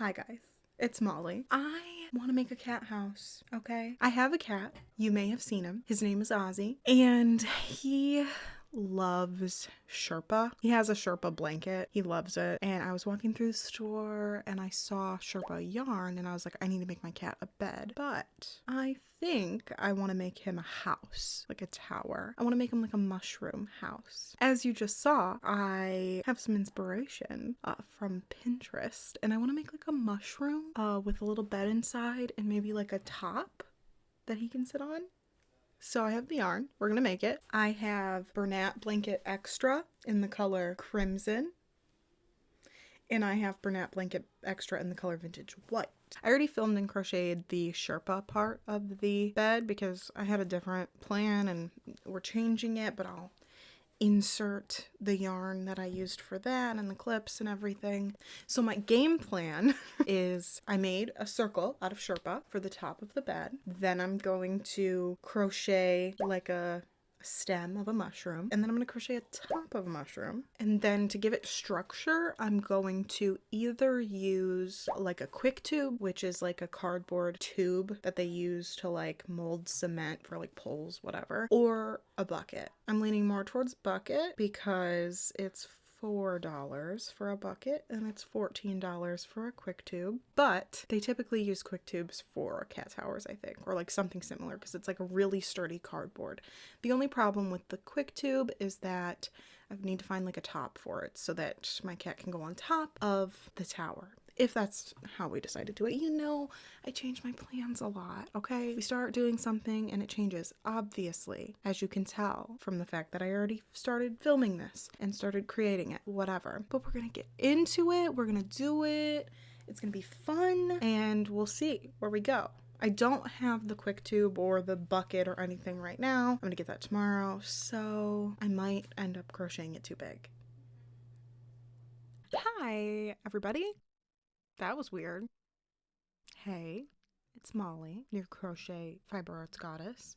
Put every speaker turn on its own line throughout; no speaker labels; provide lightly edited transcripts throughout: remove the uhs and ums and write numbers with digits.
Hi guys, it's Molly. I want to make a cat house, okay? I have a cat. You may have seen him. His name is Ozzy, and he loves Sherpa. He has a Sherpa blanket. He loves it. And I was walking through the store and I saw Sherpa yarn and I was like, I need to make my cat a bed. But I think I want to make him a house, like a tower. I want to make him like a mushroom house. As you just saw, I have some inspiration from Pinterest, and I want to make like a mushroom with a little bed inside and maybe like a top that he can sit on. So I have the yarn. We're gonna make it. I have Bernat Blanket Extra in the color Crimson. And I have Bernat Blanket Extra in the color Vintage White. I already filmed and crocheted the Sherpa part of the bed because I had a different plan and we're changing it, but I'll insert the yarn that I used for that and the clips and everything. So my game plan is I made a circle out of Sherpa for the top of the bed. Then I'm going to crochet like a stem of a mushroom, and then I'm going to crochet a top of a mushroom. And then to give it structure, I'm going to either use like a quick tube, which is like a cardboard tube that they use to like mold cement for like poles, whatever, or a bucket. I'm leaning more towards bucket because it's $4 for a bucket and it's $14 for a quick tube, but they typically use quick tubes for cat towers, I think, or like something similar because it's like a really sturdy cardboard. The only problem with the quick tube is that I need to find like a top for it so that my cat can go on top of the tower. If that's how we decide to do it. You know, I change my plans a lot, okay? We start doing something and it changes, obviously, as you can tell from the fact that I already started filming this and started creating it, whatever. But we're gonna get into it, we're gonna do it, it's gonna be fun, and we'll see where we go. I don't have the quick tube or the bucket or anything right now. I'm gonna get that tomorrow, so I might end up crocheting it too big. Hi, everybody. That was weird. Hey, it's Molly, your crochet fiber arts goddess.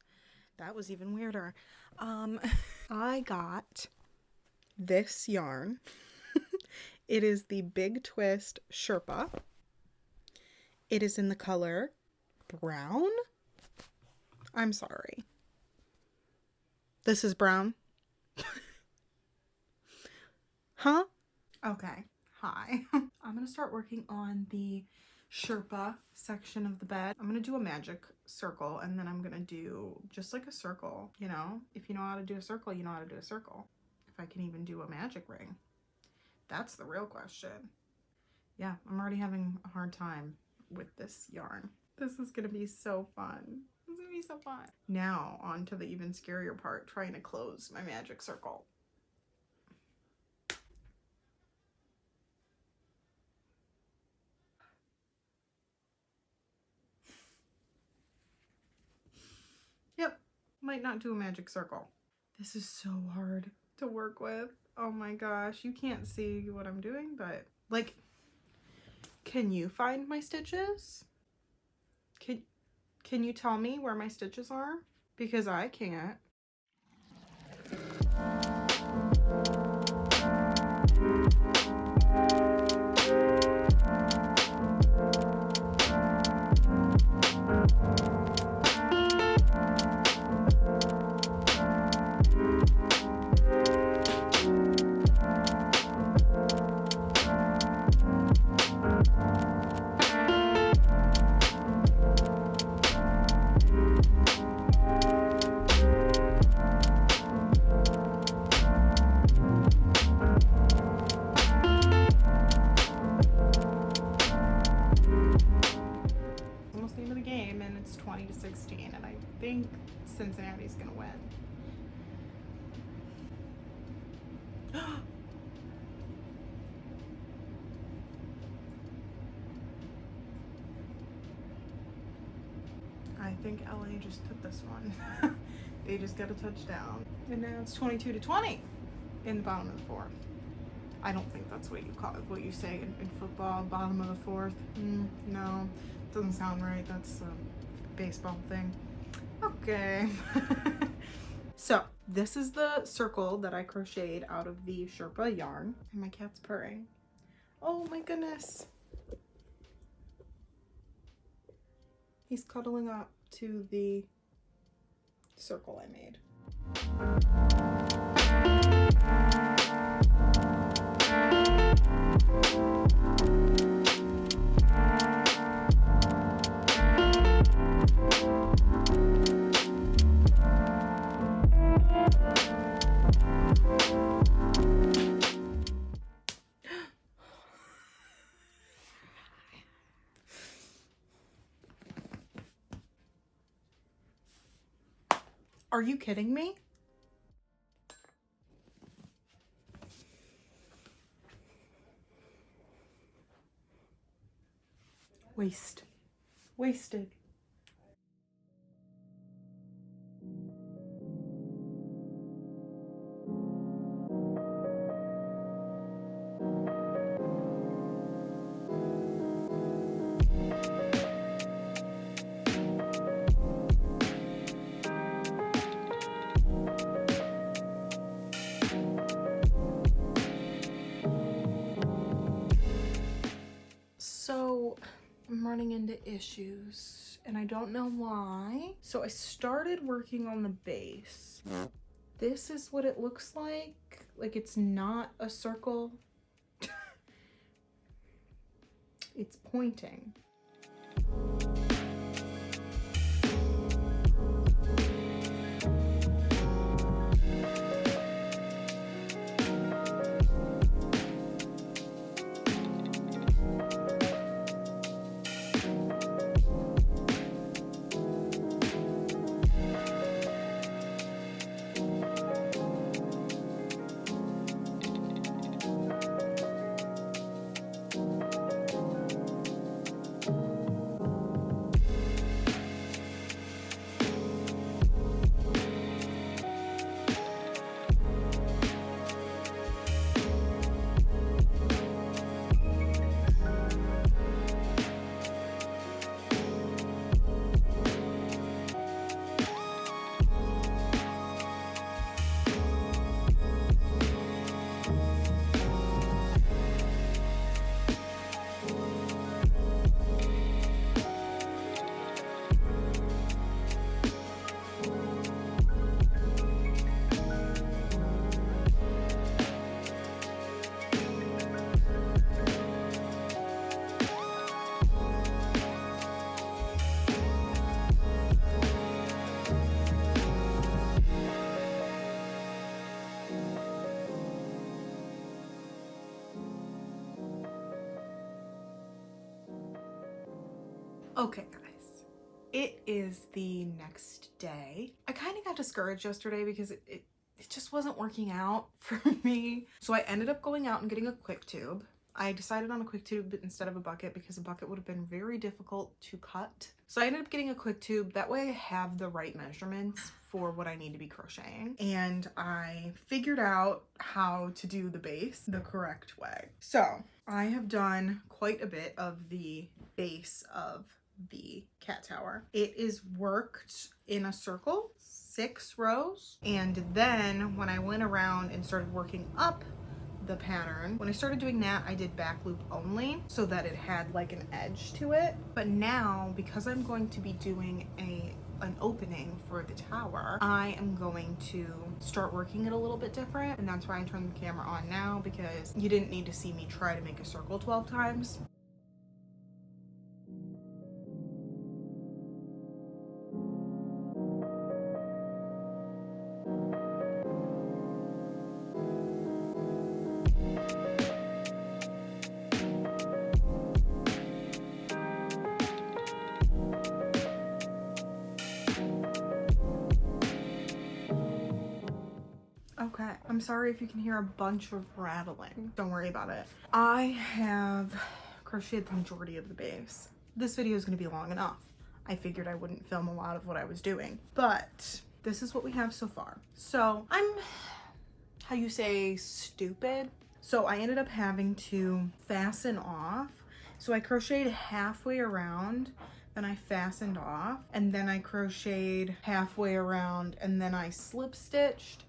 That was even weirder. I got this yarn. It is the Big Twist Sherpa. It is in the color brown. I'm sorry. This is brown. Huh? Okay. Hi. I'm gonna start working on the Sherpa section of the bed. I'm gonna do a magic circle and then I'm gonna do just like a circle, you know? If you know how to do a circle, you know how to do a circle. If I can even do a magic ring. That's the real question. Yeah, I'm already having a hard time with this yarn. This is gonna be so fun. This is gonna be so fun. Now on to the even scarier part, trying to close my magic circle. Yep, might not do a magic circle. This is so hard to work with. Oh my gosh, you can't see what I'm doing, but like, can you find my stitches? Can you tell me where my stitches are? Because I can't. And it's 20-16, and I think Cincinnati's gonna win. I think LA just took this one. They just got a touchdown, and now it's 22-20 in the bottom of the fourth. I don't think that's what you call it, what you say in football, bottom of the fourth. No, doesn't sound right. That's a baseball thing. Okay. So this is the circle that I crocheted out of the Sherpa yarn, and my cat's purring. Oh my goodness. He's cuddling up to the circle I made. Are you kidding me? Wasted. So I'm running into issues and I don't know why. So I started working on the base. This is what it looks like. Like, it's not a circle. It's pointing. Okay, guys, it is the next day. I kind of got discouraged yesterday because it just wasn't working out for me. So I ended up going out and getting a quick tube. I decided on a quick tube instead of a bucket because a bucket would have been very difficult to cut. So I ended up getting a quick tube. That way I have the right measurements for what I need to be crocheting. And I figured out how to do the base the correct way. So I have done quite a bit of the base of the cat tower. It is worked in a circle, 6 rows. And then when I went around and started working up the pattern, when I started doing that, I did back loop only so that it had like an edge to it. But now, because I'm going to be doing an opening for the tower, I am going to start working it a little bit different. And that's why I turned the camera on now, because you didn't need to see me try to make a circle 12 times. Okay, I'm sorry if you can hear a bunch of rattling. Don't worry about it. I have crocheted the majority of the base. This video is going to be long enough. I figured I wouldn't film a lot of what I was doing, but this is what we have so far. So I'm, how you say, stupid. So I ended up having to fasten off. So I crocheted halfway around, then I fastened off, and then I crocheted halfway around, and then I slip stitched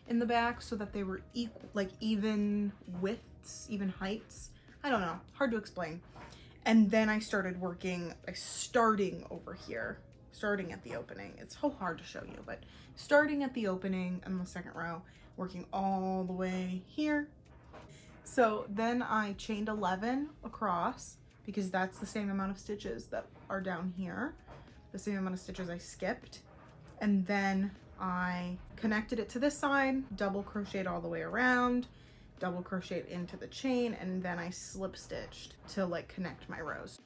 in the back so that they were equal, like even widths, even heights. I don't know, hard to explain. And then I started working by starting over here, starting at the opening. It's so hard to show you, but starting at the opening in the second row, working all the way here. So then I chained 11 across because that's the same amount of stitches that are down here, the same amount of stitches I skipped. And then I connected it to this side, double crocheted all the way around, double crocheted into the chain, and then I slip stitched to like connect my rows.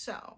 So,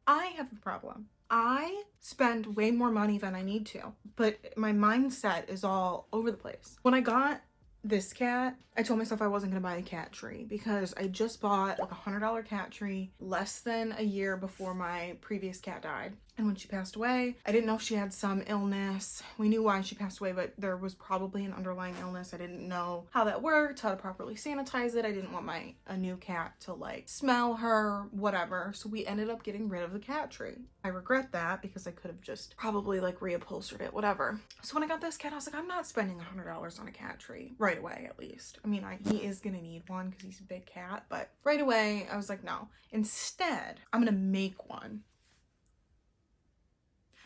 I have a problem. I spend way more money than I need to, but my mindset is all over the place. When I got this cat, I told myself I wasn't gonna buy a cat tree because I just bought like $100 cat tree less than a year before my previous cat died. And when she passed away, I didn't know if she had some illness. We knew why she passed away, but there was probably an underlying illness. I didn't know how that worked, how to properly sanitize it. I didn't want a new cat to like smell her, whatever. So we ended up getting rid of the cat tree. I regret that because I could have just probably like reupholstered it, whatever. So when I got this cat, I was like, I'm not spending $100 on a cat tree right away, at least. I mean, he is gonna need one because he's a big cat, but right away I was like, no. Instead, I'm gonna make one.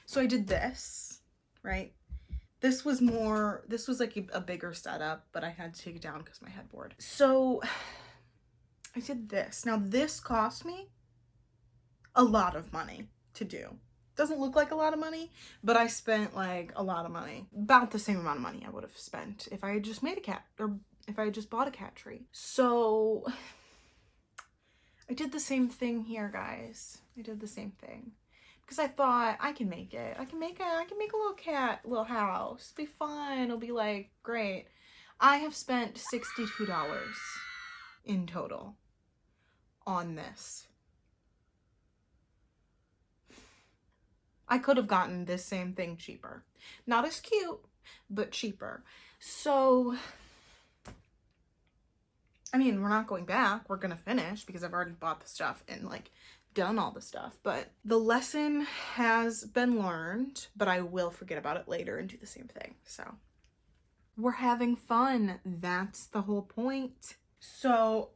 So I did this, right? This was like a bigger setup, but I had to take it down because my headboard. So I did this. Now this cost me a lot of money to do. Doesn't look like a lot of money, but I spent like a lot of money. About the same amount of money I would have spent if I had just made a cat, or if I had just bought a cat tree. So I did the same thing here, guys. I did the same thing. Because I thought I can make it. I can make a little house. It'll be fun. It'll be like great. I have spent $62 in total on this. I could have gotten this same thing cheaper. Not as cute, but cheaper. So, I mean, we're not going back. We're gonna finish because I've already bought the stuff and like done all the stuff, but the lesson has been learned, but I will forget about it later and do the same thing. So we're having fun. That's the whole point. So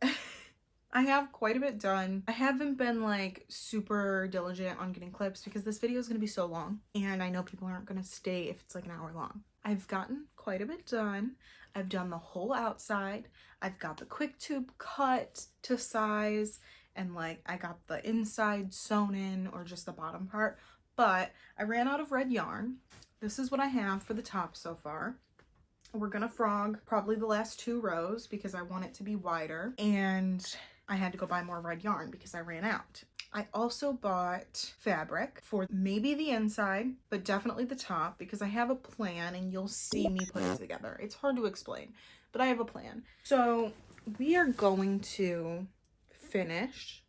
I have quite a bit done. I haven't been like super diligent on getting clips because this video is going to be so long and I know people aren't going to stay if it's like an hour long. I've gotten quite a bit done. I've done the whole outside. I've got the quick tube cut to size. And like I got the inside sewn in or just the bottom part, but I ran out of red yarn. This is what I have for the top so far. We're gonna frog probably the last 2 rows because I want it to be wider, and I had to go buy more red yarn because I ran out. I also bought fabric for maybe the inside, but definitely the top, because I have a plan and you'll see me put it together. It's hard to explain, but I have a plan. So we are going to finish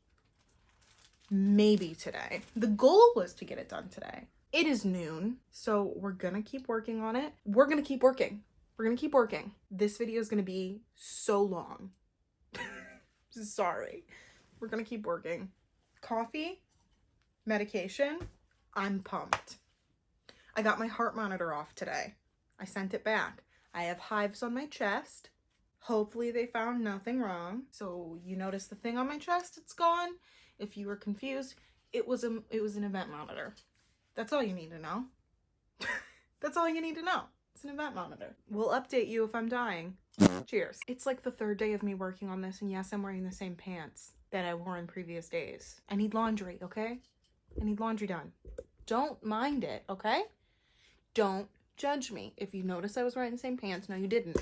maybe today. The goal was to get it done today. It is noon, so we're gonna keep working on it. We're gonna keep working. We're gonna keep working. This video is gonna be so long. Sorry. We're gonna keep working. Coffee, medication, I'm pumped. I got my heart monitor off today. I sent it back. I have hives on my chest. Hopefully they found nothing wrong. So you notice the thing on my chest, it's gone. If you were confused, it was an event monitor. That's all you need to know. That's all you need to know. It's an event monitor. We'll update you if I'm dying. Cheers. It's like the 3rd day of me working on this, and yes, I'm wearing the same pants that I wore in previous days. I need laundry, okay? I need laundry done. Don't mind it, okay? Don't judge me. If you notice I was wearing the same pants, no, you didn't.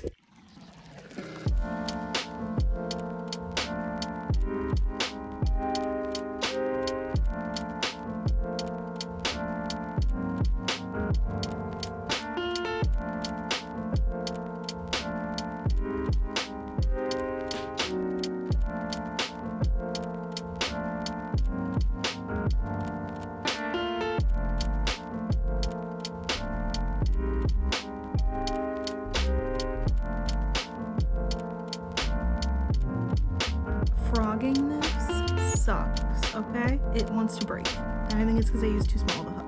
Frogging this sucks, okay? It wants to break. And I think it's because I used too small of a hook.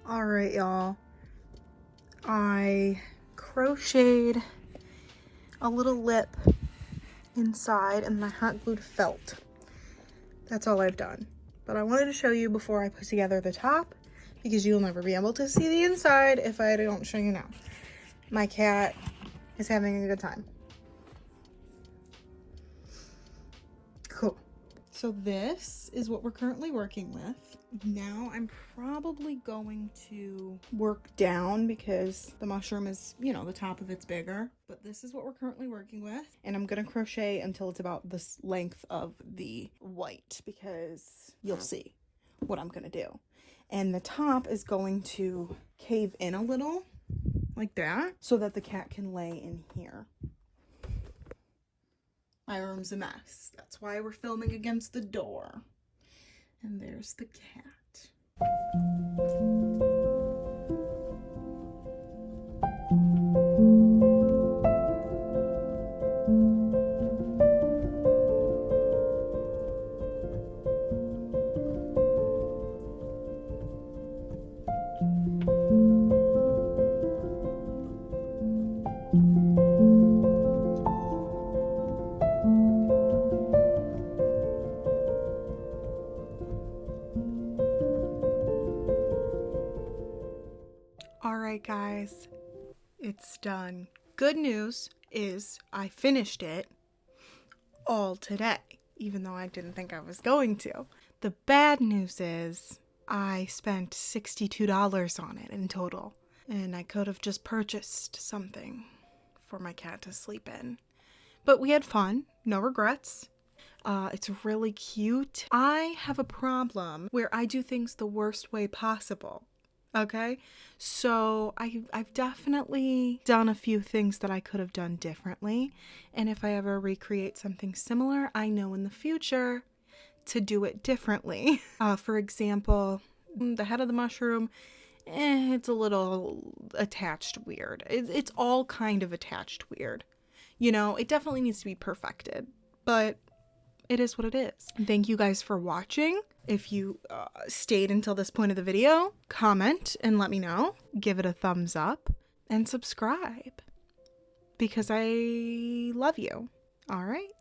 All right, y'all. I crocheted a little lip inside and I hot glued felt. That's all I've done. But I wanted to show you before I put together the top, because you'll never be able to see the inside if I don't show you now. My cat is having a good time. Cool. So this is what we're currently working with. Now I'm probably going to work down because the mushroom is, you know, the top of it's bigger. But this is what we're currently working with. And I'm going to crochet until it's about this length of the white, because you'll see what I'm going to do. And the top is going to cave in a little like that so that the cat can lay in here. My room's a mess. That's why we're filming against the door. And there's the cat. Alright guys, it's done. Good news is I finished it all today, even though I didn't think I was going to. The bad news is I spent $62 on it in total, and I could have just purchased something for my cat to sleep in. But we had fun, no regrets. It's really cute. I have a problem where I do things the worst way possible. Okay, so I've definitely done a few things that I could have done differently, and if I ever recreate something similar, I know in the future to do it differently. For example, the head of the mushroom, it's a little attached weird. It's all kind of attached weird. You know, it definitely needs to be perfected, but it is what it is. Thank you guys for watching. If you stayed until this point of the video, comment and let me know. Give it a thumbs up and subscribe because I love you. All right.